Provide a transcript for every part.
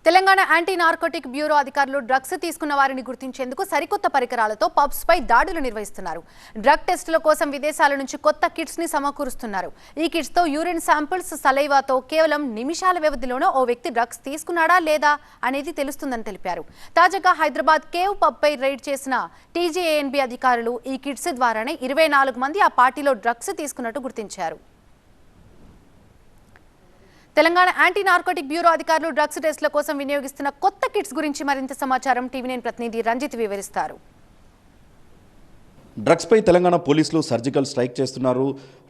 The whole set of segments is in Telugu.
తెలంగాణ యాంటీ నార్కోటిక్ బ్యూరో అధికారులు డ్రగ్స్ తీసుకున్న వారిని గుర్తించేందుకు సరికొత్త పరికరాలతో పబ్స్ పై దాడులు నిర్వహిస్తున్నారు. డ్రగ్ టెస్టుల కోసం విదేశాల నుంచి కొత్త కిట్స్ ని సమకూరుస్తున్నారు. ఈ కిట్స్ తో యూరిన్ శాంపిల్స్, సలైవాతో కేవలం నిమిషాల వ్యవధిలోనే ఓ వ్యక్తి డ్రగ్స్ తీసుకున్నాడా లేదా అనేది తెలుస్తుందని తెలిపారు. తాజాగా హైదరాబాద్ కేవ్ పబ్ పై రైడ్ చేసిన టీజీఏఎన్బీ అధికారులు ఈ కిట్స్ ద్వారానే 24 మంది ఆ పార్టీలో డ్రగ్స్ తీసుకున్నట్టు గుర్తించారు. తెలంగాణ యాంటీ నార్కోటిక్ బ్యూరో అధికారులు డ్రగ్స్ టెస్టుల కోసం వినియోగిస్తున్న కొత్త కిట్స్ గురించి మరింత సమాచారం టీవీ9 ప్రతినిధి రంజిత్ వివరిస్తారు. డ్రగ్స్పై తెలంగాణ పోలీసులు సర్జికల్ స్ట్రైక్ చేస్తున్నారు.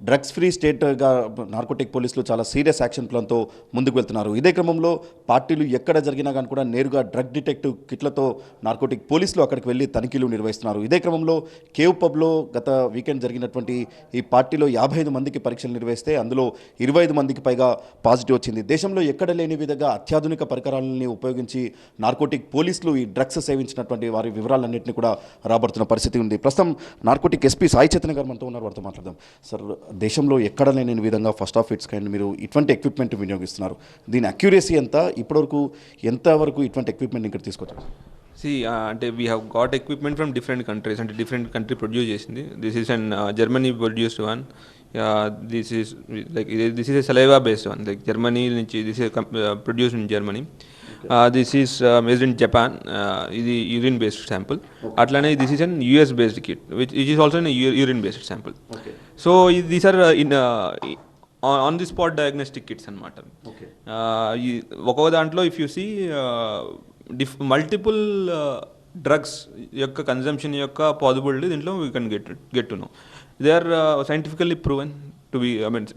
డ్రగ్స్ ఫ్రీ స్టేట్గా నార్కోటిక్ పోలీసులు చాలా సీరియస్ యాక్షన్ ప్లాన్తో ముందుకు వెళ్తున్నారు. ఇదే క్రమంలో పార్టీలు ఎక్కడ జరిగినా కానీ కూడా నేరుగా డ్రగ్ డిటెక్టివ్ కిట్లతో నార్కోటిక్ పోలీసులు అక్కడికి వెళ్ళి తనిఖీలు నిర్వహిస్తున్నారు. ఇదే క్రమంలో కేవ్ పబ్లో గత వీకెండ్ జరిగినటువంటి ఈ పార్టీలో 55 మందికి పరీక్షలు నిర్వహిస్తే అందులో 25 మందికి పైగా పాజిటివ్ వచ్చింది. దేశంలో ఎక్కడ లేని విధంగా అత్యాధునిక పరికరాలని ఉపయోగించి నార్కోటిక్ పోలీసులు ఈ డ్రగ్స్ సేవించినటువంటి వారి వివరాలన్నింటినీ కూడా రాబడుతున్న పరిస్థితి ఉంది. ప్రస్తుతం నార్కోటిక్ ఎస్పీ సాయి చైతన్య గారు మనతో ఉన్నారు, వారితో మాట్లాడదాం. సార్, దేశంలో ఎక్కడ లేని విధంగా ఫస్ట్ ఆఫ్ ఇట్స్ కైండ్ మీరు ఇటువంటి ఎక్విప్మెంట్ వినియోగిస్తున్నారు. దీని అక్యురసీ ఎంత, ఇప్పటివరకు ఎంతవరకు ఇటువంటి ఎక్విప్మెంట్ ఇక్కడ తీసుకొచ్చారు? అంటే we have got equipment from different countries, అంటే డిఫరెంట్ కంట్రీ ప్రొడ్యూస్ చేసింది. This is and Germany produced one. This is a saliva based one, like Germany నుంచి. This is produced in Germany. This is made in Japan. ఇది యూరిన్ బేస్డ్ శాంపుల్. అట్లానే this is an US based kit which is also in urine based sample. So these are in on the spot diagnostic kits అనమాట. ఒక్కొక్క దాంట్లో if you see multiple drugs యొక్క కన్జంప్షన్ యొక్క పాసిబిలిటీ దీంట్లో we can get to know. They are scientifically proven to be,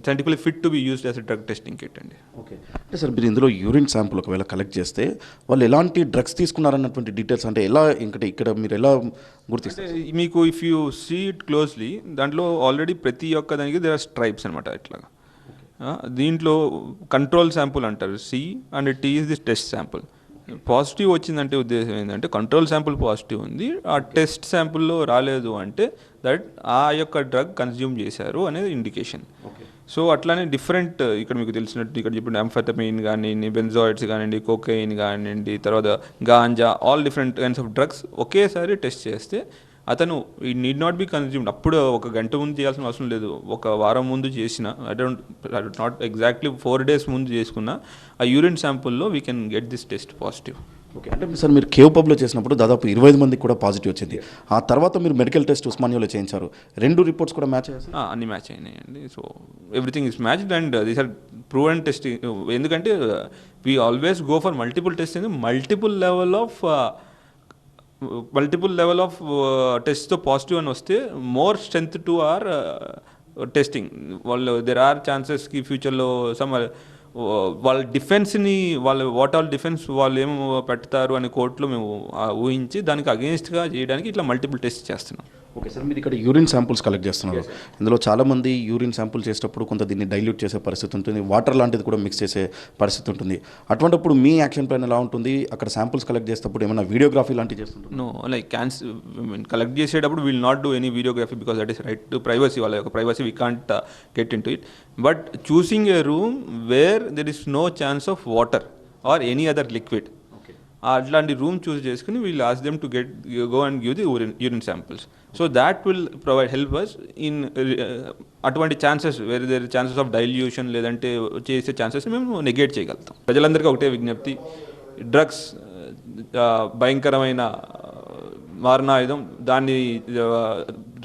scientifically fit to be used as a drug testing kit అండి. ఓకే, అంటే సార్ మీరు ఇందులో యూరిన్ శాంపుల్ ఒకవేళ కలెక్ట్ చేస్తే వాళ్ళు ఎలాంటి డ్రగ్స్ తీసుకున్నారన్నటువంటి డీటెయిల్స్ అంటే ఎలా ఇక్కడ మీరు ఎలా గుర్తిస్తారు? మీకు if you see it closely దాంట్లో ఆల్రెడీ ప్రతి ఒక్క దానికి దేర్ ఆర్ స్ట్రైప్స్ అనమాట. ఇట్లాగా దీంట్లో కంట్రోల్ శాంపుల్ అంటారు C, and T is the test sample. Positive వచ్చిందంటే ఉద్దేశం ఏంటంటే కంట్రోల్ శాంపుల్ పాజిటివ్ ఉంది, ఆ టెస్ట్ శాంపుల్లో రాలేదు అంటే దట్ ఆ యొక్క డ్రగ్ కన్జ్యూమ్ చేశారు అనేది ఇండికేషన్. సో అట్లానే డిఫరెంట్ ఇక్కడ మీకు తెలిసినట్టు ఇక్కడ చెప్పిన అంఫెటమిన్ కానివ్వండి, బెంజాయిడ్స్ కానివ్వండి, కోకైన్ కానివ్వండి, తర్వాత ganja, all different kinds of drugs ఒకేసారి టెస్ట్ చేస్తే అతను ఈ నీడ్ నాట్ బి కన్జ్యూమ్డ్. అప్పుడు 1 గంట ముందు చేయాల్సిన అవసరం లేదు, 1 వారం ముందు చేసిన, నాట్ ఎగ్జాక్ట్లీ 4 days ముందు చేసుకున్న ఆ యూరిన్ శాంపుల్లో we can get this test positive. Okay, అంటే సార్ మీరు కేవ్ పబ్లో చేసినప్పుడు దాదాపు 25 మందికి కూడా పాజిటివ్ వచ్చింది. ఆ తర్వాత మీరు మెడికల్ టెస్ట్ ఉస్మానియాలో చేయించారు. 2 రిపోర్ట్స్ కూడా మ్యాచ్ అయ్యాయి? అన్ని మ్యాచ్ అయినాయండి. So everything is matched and these are proven testing. ఎందుకంటే we always go for multiple testing, multiple level of టెస్ట్తో పాజిటివ్ అని వస్తే more strength to our testing. వాళ్ళు దెర్ ఆర్ ఛాన్సెస్కి ఫ్యూచర్లో సమ్ వాళ్ళ డిఫెన్స్ని వాట్ ఆల్ డిఫెన్స్ వాళ్ళు ఏమో పెడతారు అని కోర్టులో మేము ఊహించి దానికి అగెన్స్ట్గా చేయడానికి ఇట్లా మల్టిపుల్ టెస్ట్ చేస్తున్నాం. ఓకే సార్, మీరు ఇక్కడ యూరిన్ శాంపుల్స్ కలెక్ట్ చేస్తున్నారు. ఇందులో చాలామంది యూరిన్ శాంపుల్ చేసేటప్పుడు కొంత దీన్ని డైల్యూట్ చేసే పరిస్థితి ఉంటుంది, వాటర్ లాంటిది కూడా మిక్స్ చేసే పరిస్థితి ఉంటుంది. అటువంటిప్పుడు మీ యాక్షన్ ప్లాన్ ఎలా ఉంటుంది? అక్కడ శాంపుల్స్ కలెక్ట్ చేసేటప్పుడు ఏమైనా వీడియోగ్రఫీ లాంటివి చేస్తుంటారు? నో, లైక్ కలెక్ట్ చేసేటప్పుడు will not do any videography because that is right to privacy. వాళ్ళ యొక్క privacy we can't get in to it. But choosing a room where there is no chance of water or any other liquid, అట్లాంటి రూమ్ చూస్ చేసుకుని we'll ask them to go and give the urine samples. So that will provide help us in అటువంటి ఛాన్సెస్ వేరే దేర్ ఛాన్సెస్ ఆఫ్ డైల్యూషన్ లేదంటే చేసే ఛాన్సెస్ మేము నెగేట్ చేయగలుగుతాం. ప్రజలందరికీ ఒకటే విజ్ఞప్తి, డ్రగ్స్ భయంకరమైన మారణాయుధం.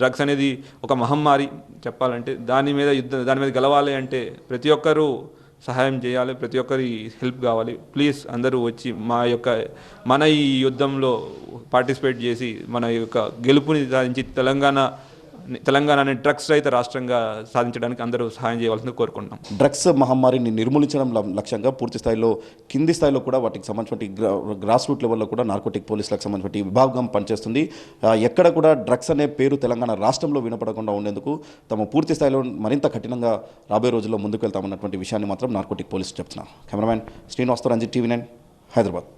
డ్రగ్స్ అనేది ఒక మహమ్మారి చెప్పాలంటే. దాని మీద గెలవాలి అంటే ప్రతి ఒక్కరూ సహాయం చేయాలి, ప్రతి ఒక్కరి హెల్ప్ కావాలి. ప్లీజ్ అందరూ వచ్చి మన ఈ యుద్ధంలో పార్టిసిపేట్ చేసి మన యొక్క గెలుపుని సాధించి తెలంగాణని డ్రగ్స్ రహిత రాష్ట్రంగా సాధించడానికి అందరూ సహాయం చేయవలసింది కోరుకుంటున్నాం. డ్రగ్స్ మహమ్మారిని నిర్మూలించడం లక్ష్యంగా పూర్తి స్థాయిలో కింది స్థాయిలో కూడా వాటికి సంబంధించిన గ్రాస్ రూట్ లెవెల్లో కూడా నార్కోటిక్ పోలీసులకు సంబంధించిన విభాగం పనిచేస్తుంది. ఎక్కడ కూడా డ్రగ్స్ అనే పేరు తెలంగాణ రాష్ట్రంలో వినపడకుండా ఉండేందుకు తమ పూర్తి స్థాయిలో మరింత కఠినంగా రాబోయే రోజుల్లో ముందుకు వెళ్తామన్నటువంటి విషయాన్ని మాత్రం నార్కోటిక్ పోలీసులు చెప్తున్నారు. కెమెరామ్యాన్ శ్రీనివాస్తో రంజిత్, టీవీ9 హైదరాబాద్.